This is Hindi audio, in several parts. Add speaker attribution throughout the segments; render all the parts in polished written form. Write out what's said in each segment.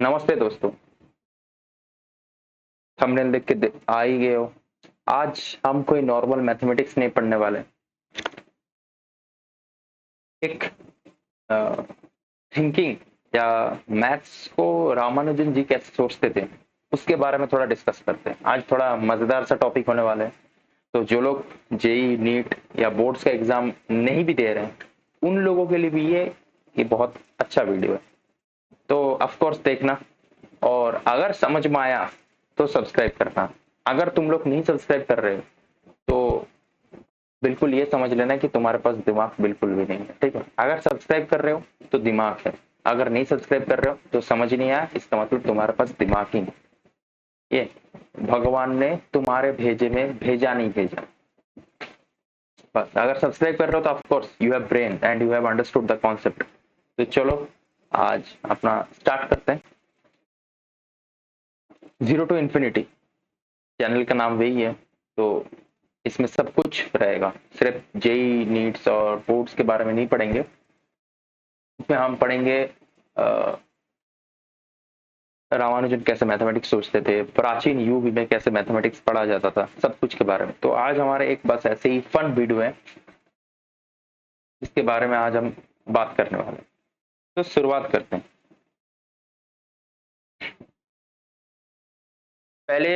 Speaker 1: नमस्ते दोस्तों। थंबनेल देख के आ ही गए हो। आज हम कोई नॉर्मल मैथमेटिक्स नहीं पढ़ने वाले। एक थिंकिंग या मैथ्स को रामानुजन जी कैसे सोचते थे उसके बारे में थोड़ा डिस्कस करते हैं। आज थोड़ा मजेदार सा टॉपिक होने वाला है। तो जो लोग जेई नीट या बोर्ड्स का एग्जाम नहीं भी दे रहे हैं उन लोगों के लिए भी ये बहुत अच्छा वीडियो है। तो ऑफ कोर्स देखना, और अगर समझ में आया तो सब्सक्राइब करना। अगर तुम लोग नहीं सब्सक्राइब कर रहे हो तो बिल्कुल ये समझ लेना कि तुम्हारे पास दिमाग बिल्कुल भी नहीं है। ठीक है, अगर सब्सक्राइब कर रहे हो तो दिमाग है, अगर नहीं सब्सक्राइब कर रहे हो तो समझ नहीं आया, इसका मतलब तुम्हारे पास दिमाग ही नहीं। ये भगवान ने तुम्हारे भेजे में भेजा नहीं भेजा। बस अगर सब्सक्राइब कर रहे हो तो of course you have brain and you have understood the concept. तो चलो आज अपना स्टार्ट करते हैं। जीरो टू इन्फिनिटी चैनल का नाम वही है। तो इसमें सब कुछ रहेगा, सिर्फ जेई नीट्स और बोर्ड्स के बारे में नहीं पढ़ेंगे। इसमें हम पढ़ेंगे रामानुजन कैसे मैथमेटिक्स सोचते थे, प्राचीन युग में कैसे मैथमेटिक्स पढ़ा जाता था, सब कुछ के बारे में। तो आज हमारे एक बस ऐसे ही फन वीडियो है, इसके बारे में आज हम बात करने वाले हैं। तो शुरुआत करते हैं। पहले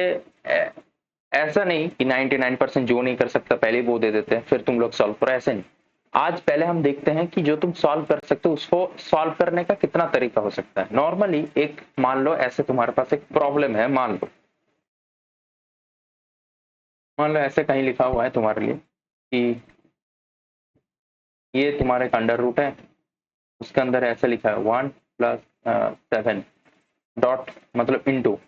Speaker 1: ऐसा नहीं कि 99% जो नहीं कर सकता पहले ही वो दे देते हैं फिर तुम लोग सॉल्व करो, ऐसे नहीं। आज पहले हम देखते हैं कि जो तुम सॉल्व कर सकते हो उसको सॉल्व करने का कितना तरीका हो सकता है। नॉर्मली एक मान लो ऐसे तुम्हारे पास एक प्रॉब्लम है, मान लो ऐसे कहीं लिखा हुआ है तुम्हारे लिए कि ये तुम्हारे एक अंडर रूट है, उसके अंदर ऐसा लिखा है 1+7 डॉट मतलब इनटू,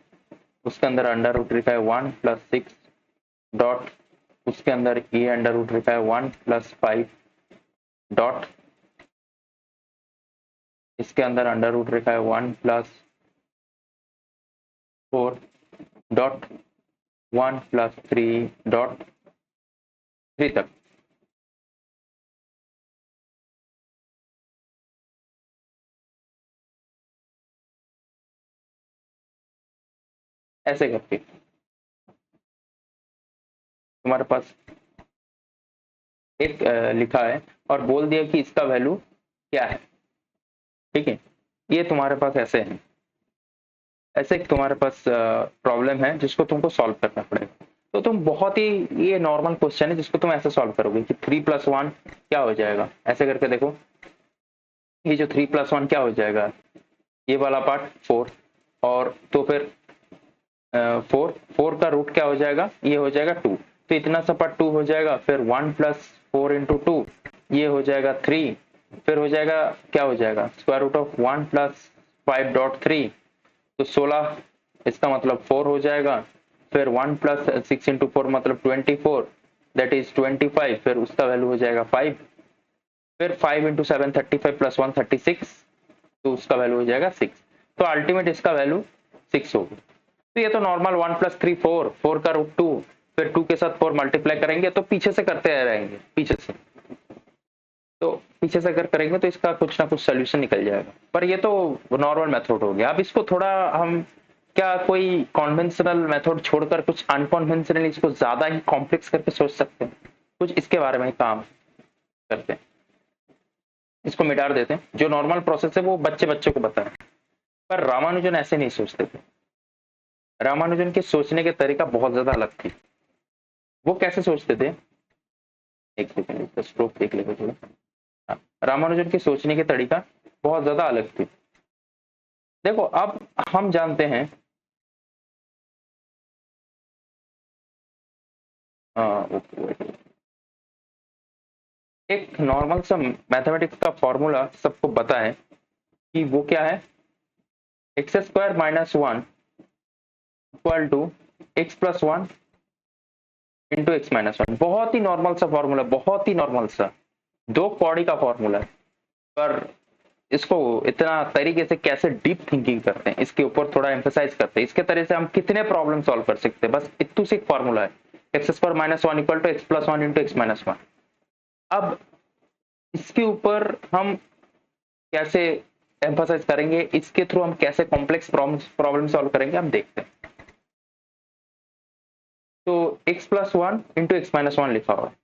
Speaker 1: उसके अंदर अंडर रूट लिखा है 1+6 डॉट, उसके अंदर ये अंडर रूट लिखा है 1+5 डॉट, इसके अंदर अंडर रूट लिखा है 1+4 डॉट 1+3 डॉट 3 तक। ऐसे करके तुम्हारे पास एक लिखा है और बोल दिया कि इसका वैल्यू क्या है। ठीक है, ये तुम्हारे पास ऐसे है, ऐसे तुम्हारे पास प्रॉब्लम है जिसको तुमको सॉल्व करना पड़ेगा। तो तुम बहुत ही, ये नॉर्मल क्वेश्चन है जिसको तुम ऐसे सॉल्व करोगे कि 3+1 क्या हो जाएगा। ऐसे करके देखो, ये जो 3+1 क्या हो जाएगा, ये वाला पार्ट 4, और तो फिर 4 का रूट क्या हो जाएगा, ये हो जाएगा 2। तो इतना सा पार्ट 2 हो जाएगा, फिर 1+4 × 2 ये हो जाएगा 3, फिर हो जाएगा क्या हो जाएगा स्क्वायर रूट ऑफ 1+5 डॉट 3, तो 16, इसका मतलब 4 हो जाएगा। फिर 1+6 × 4 मतलब 24, दैट इज 25, फिर उसका वैल्यू हो जाएगा 5। फिर 5 × 7 35 + 1 36, तो उसका वैल्यू हो जाएगा 6। तो अल्टीमेट इसका वैल्यू 6 होगा। तो ये तो नॉर्मल 1+3 4, 4 का रूट 2, फिर 2 के साथ 4 मल्टीप्लाई करेंगे तो पीछे से करते रहेंगे, पीछे से। तो पीछे से अगर करेंगे तो इसका कुछ ना कुछ सोल्यूशन निकल जाएगा। पर ये तो नॉर्मल मेथड हो गया। अब इसको थोड़ा हम क्या कोई कॉन्वेंशनल मेथड छोड़कर कुछ अनकॉन्वेंशनल, इसको ज्यादा ही कॉम्प्लेक्स करके सोच सकते हैं। कुछ इसके बारे में काम करते हैं, इसको मिटा देते हैं। जो नॉर्मल प्रोसेस है वो बच्चे बच्चे को बताएं, पर रामानुजन ऐसे नहीं सोचते थे। रामानुजन के सोचने के तरीका बहुत ज्यादा अलग थी। वो कैसे सोचते थे, एक सेकंड इसका स्ट्रोक देख लेते थोड़ा। हाँ, रामानुजन के सोचने के तरीका बहुत ज्यादा अलग थी। देखो अब हम जानते हैं, ओके, एक नॉर्मल सा मैथमेटिक्स का फॉर्मूला सबको पता है कि वो क्या है, x² - 1 = x+1 × x−1। बहुत ही नॉर्मल सा फॉर्मूला, बहुत ही नॉर्मल सा 2 कौड़ी का फॉर्मूला है। पर इसको इतना तरीके से कैसे डीप थिंकिंग करते हैं इसके ऊपर थोड़ा एम्फेसाइज करते हैं। इसके तरह से हम कितने प्रॉब्लम सॉल्व कर सकते हैं, बस इतू से एक फॉर्मूला है, x² - 1 = x+1 × x−1। अब इसके ऊपर हम कैसे एम्फसाइज करेंगे, इसके थ्रू हम कैसे कॉम्प्लेक्स प्रॉब्लम सॉल्व करेंगे हम देखते हैं। तो x plus one into x minus one लिखा हुआ है।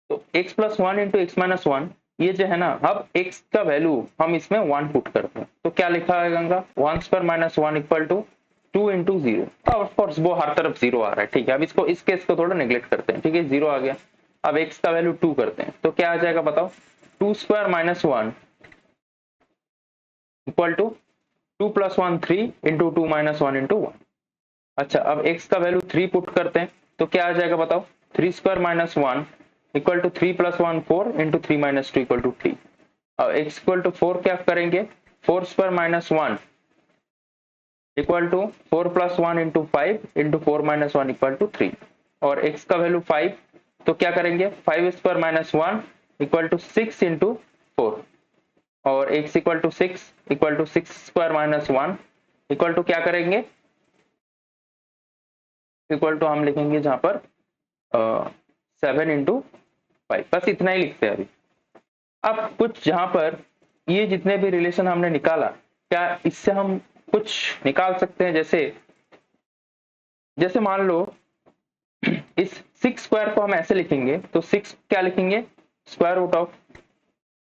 Speaker 1: तो x plus one into x minus one, ये जो है ना, अब x का वैल्यू हम इसमें वन पुट करते हैं, तो क्या लिखा है Ganga, one square minus one equal to two into zero. Of course वो हर तरफ जीरो आ रहा है, ठीक है। अब इसको इस केस को थोड़ा नेग्लेक्ट करते हैं, ठीक है, जीरो आ गया। अब x का वैल्यू टू करते हैं, तो क्या आ जाएगा बताओ, two square minus one equal to two plus one three into two minus one into one. अच्छा, अब x का वैल्यू थ्री पुट करते हैं, तो क्या आ जाएगा बताओ, three square minus one equal to three plus one four into three minus two equal to three. अब x इक्वल टू फोर क्या करेंगे, four square minus one equal to four plus one into five into four minus one equal to three. और x का वैल्यू फाइव, तो क्या करेंगे, five square minus one equal to six into four. और x equal to six square minus one equal to क्या करेंगे, इक्वल टू हम लिखेंगे जहां पर सेवन इंटू फाइव। बस इतना ही लिखते हैं अभी। अब कुछ जहां पर ये जितने भी रिलेशन हमने निकाला, क्या इससे हम कुछ निकाल सकते हैं, जैसे जैसे मान लो इस सिक्स स्क्वायर को हम ऐसे लिखेंगे, तो सिक्स क्या लिखेंगे, square root of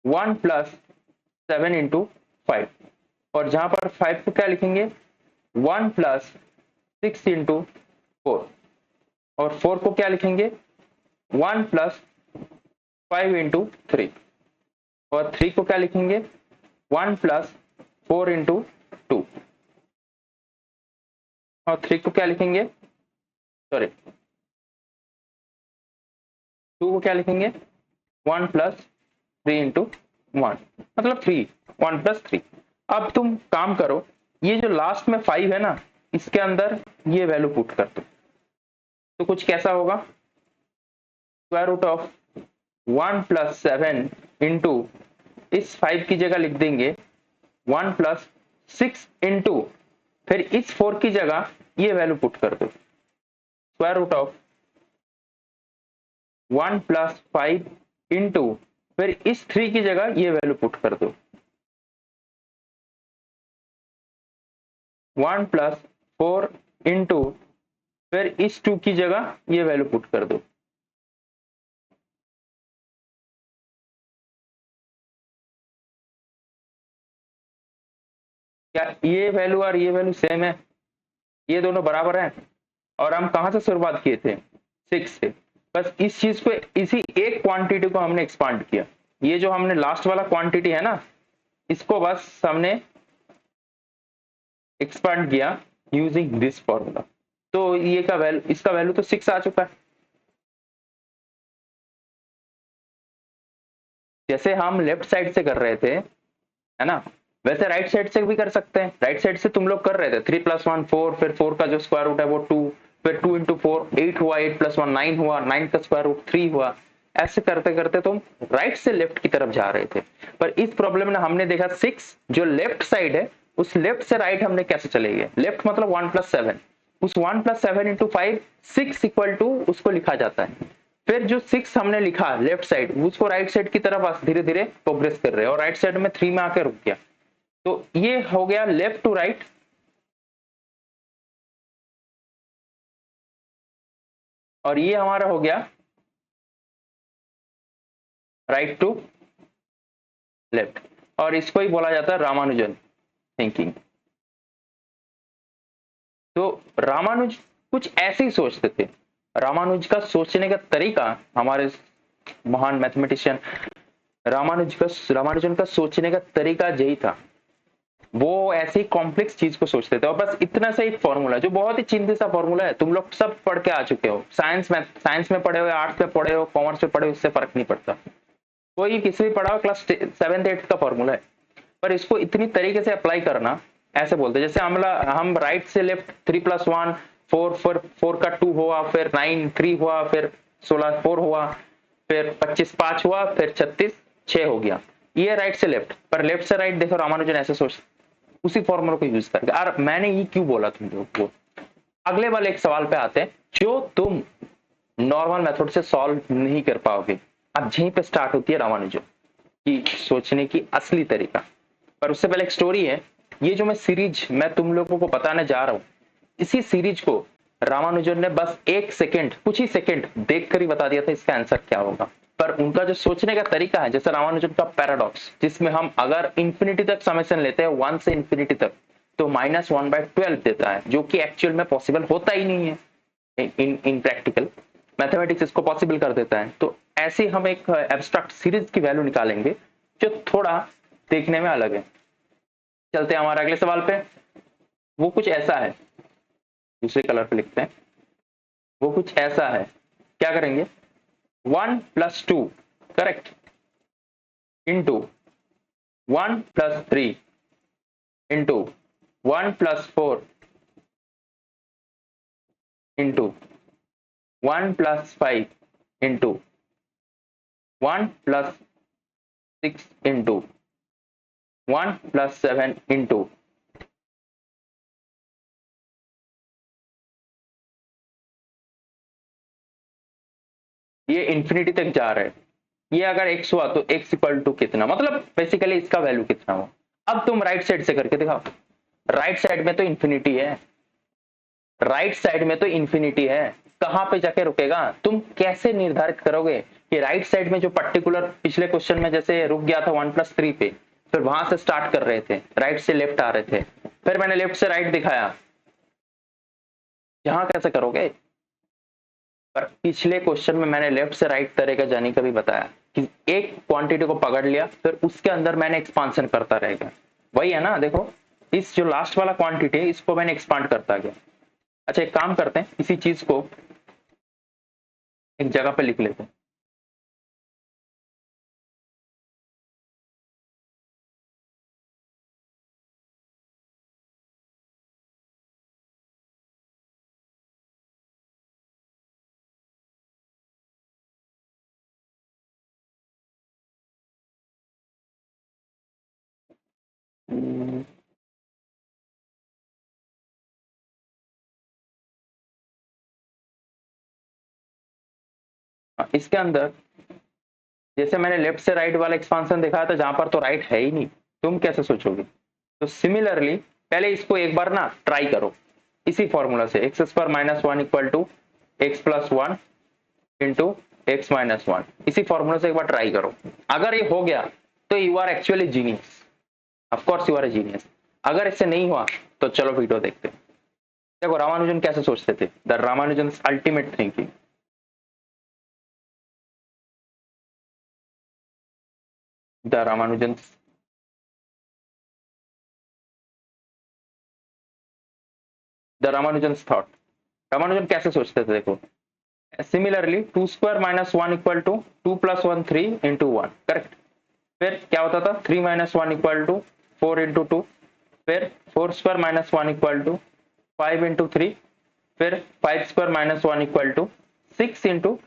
Speaker 1: one plus seven into five. और जहां पर फाइव को क्या लिखेंगे, one plus six into four. और फोर को क्या लिखेंगे, one plus five into three. और थ्री को क्या लिखेंगे, one plus four into two. और थ्री को क्या लिखेंगे, सॉरी, टू को क्या लिखेंगे, one plus three into one, मतलब थ्री, वन प्लस थ्री। अब तुम काम करो, ये जो लास्ट में फाइव है ना, इसके अंदर ये वैल्यू पुट कर दो, तो कुछ कैसा होगा, square root of one plus seven into, इस फाइव की जगह लिख देंगे वन प्लस सिक्स इंटू, फिर इस फोर की जगह ये वैल्यू पुट कर दो, square root of one plus five into, फिर इस थ्री की जगह ये वैल्यू पुट कर दो, वन प्लस फोर इंटू, फिर इस टू की जगह ये वैल्यू पुट कर दो। क्या ये वैल्यू और ये वैल्यू सेम है, ये दोनों बराबर हैं। और हम कहां से शुरुआत किए थे, सिक्स से। बस इस चीज को, इसी एक क्वांटिटी को हमने एक्सपांड किया, ये जो हमने लास्ट वाला क्वांटिटी है ना, इसको बस हमने एक्सपांड किया यूजिंग दिस फॉर्मूला। तो ये का वैल्यू, इसका वैल्यू तो सिक्स आ चुका है। जैसे हम लेफ्ट साइड से कर रहे थे, है ना, वैसे राइट साइड से भी कर सकते हैं। राइट साइड से तुम लोग कर रहे थे थ्री प्लस वन फोर, फिर फोर का जो स्क्वायर रूट है वो टू, फिर टू इंटू फोर एट हुआ, एट प्लस वन नाइन हुआ, नाइन का स्क्वायर रूट थ्री हुआ। ऐसे करते करते तुम राइट से लेफ्ट की तरफ जा रहे थे। पर इस प्रॉब्लम में हमने देखा सिक्स जो लेफ्ट साइड है, उस लेफ्ट से राइट हमने कैसे चले गए, लेफ्ट मतलब वन प्लस सेवन, उस one plus seven into five, six equal to उसको लिखा जाता है। फिर जो सिक्स हमने लिखा लेफ्ट साइड, उसको राइट साइड की तरफ धीरे धीरे प्रोग्रेस कर रहे हैं, और राइट साइड में थ्री में आकर रुक गया। तो ये हो गया लेफ्ट टू राइट, और ये हमारा हो गया राइट टू लेफ्ट। और इसको ही बोला जाता है रामानुजन थिंकिंग। तो रामानुज कुछ ऐसे ही सोचते थे। रामानुज का सोचने का तरीका, हमारे महान मैथमेटिशियन रामानुजन का सोचने का तरीका यही था। वो ऐसी कॉम्प्लेक्स चीज को सोचते थे, और बस इतना सा एक फॉर्मूला, जो बहुत ही चिंतित सा फॉर्मूला है, तुम लोग सब पढ़ के आ चुके हो, साइंस में पढ़े हो, आर्ट्स में पढ़े हो, कॉमर्स में पढ़े हो, इससे फर्क नहीं पड़ता। कोई किसी भी पढ़ा हो, क्लास सेवेंथ एट्थ का फॉर्मूला है। पर इसको इतनी तरीके से अप्लाई करना, ऐसे बोलते जैसे हम राइट से left three plus one four, four का टू हुआ, फिर नाइन थ्री हुआ, फिर 16 फोर हुआ, फिर 25 पांच हुआ, फिर 36 छह हो गया। ये राइट से लेफ्ट। पर लेफ्ट से राइट देखो, रामानुजन ऐसे सोच, उसी फॉर्मूला को यूज करके। और मैंने ये क्यों बोला तुम लोग को, अगले वाले एक सवाल पे आते हैं। जो तुम नॉर्मल मेथड से सॉल्व नहीं कर पाओगे। अब यहीं पे स्टार्ट होती है रामानुजन की सोचने की असली तरीका। पर उससे पहले एक स्टोरी है। ये जो मैं तुम लोगों को बताने जा रहा हूं, इसी सीरीज को रामानुजन ने बस एक सेकंड, कुछ ही सेकंड देखकर ही बता दिया था इसका आंसर क्या होगा। पर उनका जो सोचने का तरीका है, जैसे रामानुजन का पैराडॉक्स, जिसमें हम अगर इंफिनिटी तक समेशन लेते हैं, 1 से इंफिनिटी तक, तो -1/12 देता है, जो कि एक्चुअल में पॉसिबल होता ही नहीं है। इन प्रैक्टिकल मैथमेटिक्स इसको पॉसिबल कर देता है। तो ऐसे हम एक एब्स्ट्रैक्ट सीरीज की वैल्यू निकालेंगे जो थोड़ा देखने में अलग है। चलते हैं हमारे अगले सवाल पे। वो कुछ ऐसा है, दूसरे कलर पे लिखते हैं। वो कुछ ऐसा है, क्या करेंगे, 1+2 correct into 1+3 into 1+4 into 1+5 into 1+6 into 1+7 into ये इंफिनिटी तक जा रहा है। ये अगर x हुआ तो x इक्वल टू कितना, मतलब बेसिकली इसका वैल्यू कितना हुआ। अब तुम राइट साइड से करके दिखाओ। राइट साइड में तो इंफिनिटी है, राइट साइड में तो इंफिनिटी है, कहां पे जाके रुकेगा? तुम कैसे निर्धारित करोगे कि राइट साइड में जो पर्टिकुलर पिछले क्वेश्चन में जैसे रुक गया था 1+3 पे, फिर वहां से स्टार्ट कर रहे थे, राइट से लेफ्ट आ रहे थे, फिर मैंने लेफ्ट से राइट दिखाया, यहां कैसे करोगे? पर पिछले क्वेश्चन में मैंने लेफ्ट से राइट तरह का जाने का भी बताया कि एक क्वांटिटी को पकड़ लिया, फिर उसके अंदर मैंने एक्सपांशन करता रहेगा। वही है ना, देखो इस जो लास्ट वाला क्वांटिटी है इसको मैंने एक्सपांड करता गया। अच्छा एक काम करते हैं, इसी चीज को एक जगह पे लिख लेते हैं। हम्म, इसके अंदर जैसे मैंने लेफ्ट से राइट वाला एक्सपांशन दिखाया था, जहां पर तो राइट है ही नहीं, तुम कैसे सोचोगे? तो सिमिलरली पहले इसको एक बार ना ट्राई करो, इसी फॉर्मूला से x² - 1 equal to x+1 into x-1, इसी फॉर्मूला से एक बार ट्राई करो। अगर ये हो गया तो you are actually genius, of course you are a genius. अगर इससे नहीं हुआ तो चलो वीडियो देखते हैं। देखो रामानुजन कैसे सोचते थे, the Ramanujan ultimate thinking. The Ramanujan the Ramanujan thought. Ramanujan कैसे सोचते थे, देखो similarly 2² - 1 equal to 2+1 3 into 1 correct. फिर क्या होता था, 3 - 1 इक्वल टू 4 इंटू 2, फिर 4² - 1 इक्वल टू 5 इंटू 3, फिर 5² - 1 इक्वल टू 6 इंटू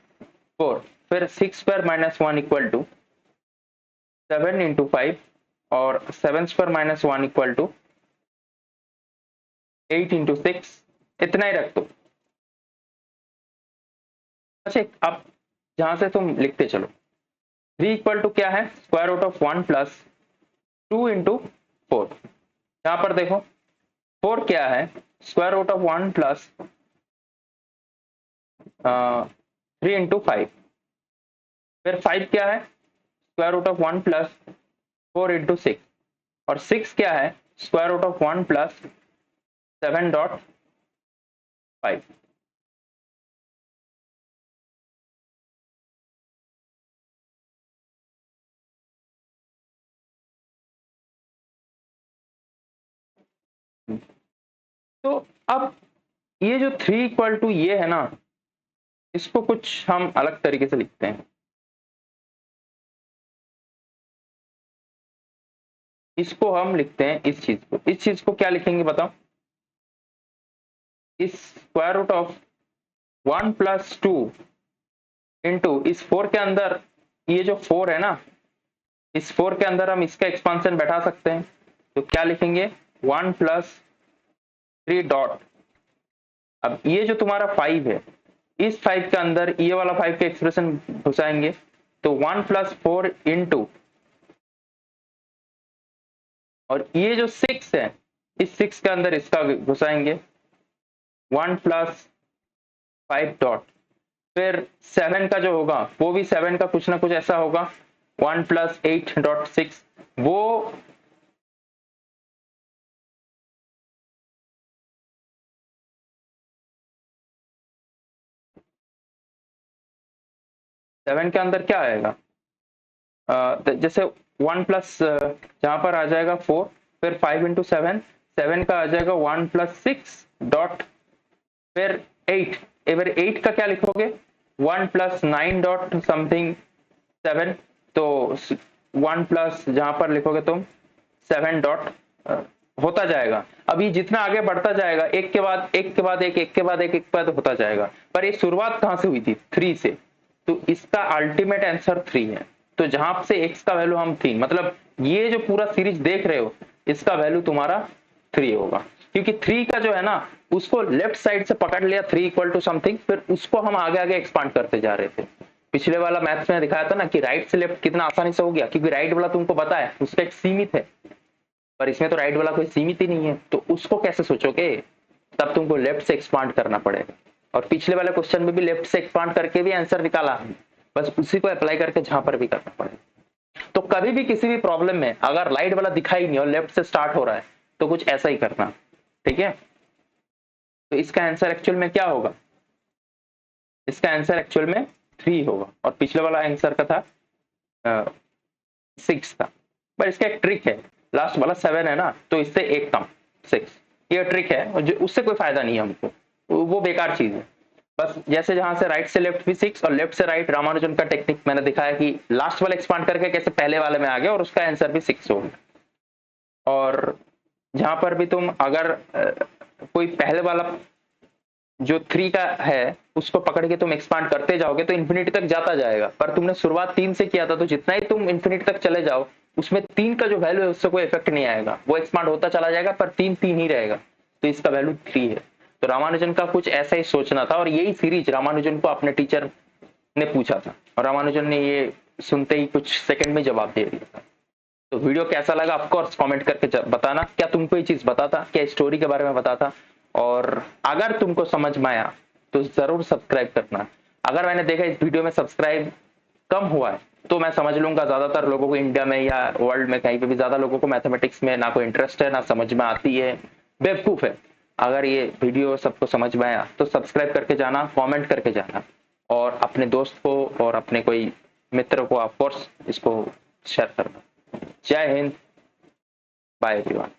Speaker 1: 4, फिर 6² - 1 इक्वल टू 7 इंटू 5, और 7² - 1 इक्वल टू 8 इंटू 6। इतना ही रख दो। अच्छा अब जहां से तुम लिखते चलो, 3 इक्वल टू क्या है, square root of 1 plus 2 into 4। यहां पर देखो 4 क्या है, square root of 1 plus 3 into 5। फिर 5 क्या है, square root of 1 plus 4 into 6। और 6 क्या है, स्क्वायर रूट ऑफ 1 प्लस 7.5। तो अब ये जो 3 इक्वल टू ये है ना, इसको कुछ हम अलग तरीके से लिखते हैं। इसको हम लिखते हैं, इस चीज को क्या लिखेंगे बताओ, इस square root of 1 plus 2 into इस 4 के अंदर, ये जो 4 है ना, इस 4 के अंदर हम इसका एक्सपांशन बैठा सकते हैं। तो क्या लिखेंगे, 1 प्लस 3 डॉट। अब ये जो तुम्हारा 5 है, इस 5 के अंदर ये वाला 5 का एक्सप्रेशन घुसाएंगे, तो 1 प्लस 4 इंटू, और ये जो 6 है इस 6 के अंदर इसका घुसाएंगे 1 प्लस 5 डॉट, फिर 7 का जो होगा वो भी 7 का कुछ ना कुछ ऐसा होगा 1 प्लस 8 डॉट 6, वो सेवन के अंदर क्या आएगा, जैसे 1 प्लस जहां पर आ जाएगा 4, फिर 5 इंटू 7, 7 का आ जाएगा 1 प्लस 6 डॉट, फिर 8, एवर 8 का क्या लिखोगे 1 प्लस 9 डॉट समथिंग 7, तो 1 प्लस जहां पर लिखोगे तुम 7 डॉट होता जाएगा। अभी जितना आगे बढ़ता जाएगा एक के बाद एक के बाद एक, एक के बाद एक, एक के बाद होता जाएगा, पर ये शुरुआत कहां से हुई थी 3 से, तो इसका अल्टीमेट आंसर 3 है। तो जहां से x का वैल्यू हम 3, मतलब ये जो पूरा सीरीज देख रहे हो इसका वैल्यू तुम्हारा 3 होगा, क्योंकि 3 का जो है ना उसको लेफ्ट साइड से पकड़ लिया 3 इक्वल टू समथिंग, फिर उसको हम आगे आगे एक्सपांड करते जा रहे थे। पिछले वाला मैथ्स में दिखाया था ना कि राइट से लेफ्ट कितना आसानी से हो गया, क्योंकि राइट वाला तुमको पता है उसका एक सीमित है, पर इसमें तो राइट वाला कोई सीमित ही नहीं है, तो उसको कैसे सोचोगे, तब तुमको लेफ्ट से एक्सपांड करना पड़ेगा। और पिछले वाले क्वेश्चन में भी लेफ्ट से एक्सपांड करके भी आंसर निकाला है, बस उसी को अप्लाई करके जहां पर भी करना पड़ेगा। तो कभी भी किसी भी प्रॉब्लम में अगर राइट वाला दिखाई नहीं और लेफ्ट से स्टार्ट हो रहा है तो कुछ ऐसा ही करना, ठीक है। तो इसका आंसर एक्चुअल में क्या होगा, इसका आंसर एक्चुअल में 3 होगा, और पिछले वाला आंसर का था 6 था। पर इसका एक ट्रिक है, लास्ट वाला 7 है ना, तो इससे एक कम 6, ये ट्रिक है, और उससे कोई फायदा नहीं है हमको, वो बेकार चीज है। बस जैसे जहां से राइट से लेफ्ट भी 6 और लेफ्ट से राइट, रामानुजन का टेक्निक मैंने दिखाया कि लास्ट वाला एक्सपांड करके कैसे पहले वाले में आ गया और उसका आंसर भी 6 हो गया। और जहां पर भी तुम अगर कोई पहले वाला जो 3 का है उसको पकड़ के तुम एक्सपांड करते जाओगे तो इन्फिनिटी तक जाता जाएगा, पर तुमने शुरुआत 3 से किया था, तो जितना ही तुम इन्फिनिटी तक चले जाओ उसमें 3 का जो वैल्यू है उससे कोई इफेक्ट नहीं आएगा, वो एक्सपांड होता चला जाएगा, पर 3 3 ही रहेगा, तो इसका वैल्यू 3 है। तो रामानुजन का कुछ ऐसा ही सोचना था, और यही सीरीज रामानुजन को अपने टीचर ने पूछा था, और रामानुजन ने ये सुनते ही कुछ सेकंड में जवाब दे दिया था। तो वीडियो कैसा लगा ऑफकोर्स कमेंट करके बताना, क्या तुमको ये चीज बता था, क्या स्टोरी के बारे में बता था, और अगर तुमको समझ में आया तो जरूर सब्सक्राइब करना। अगर मैंने देखा इस वीडियो में सब्सक्राइब कम हुआ है तो मैं समझ लूंगा ज्यादातर लोगों को इंडिया में या वर्ल्ड में कहीं पे भी ज्यादा लोगों को मैथमेटिक्स में ना कोई इंटरेस्ट है, ना समझ में आती है, बेवकूफ है। अगर ये वीडियो सबको समझ में आया तो सब्सक्राइब करके जाना, कमेंट करके जाना, और अपने दोस्त को और अपने कोई मित्र को ऑफकोर्स इसको शेयर करना। जय हिंद, बाय एवरीवन।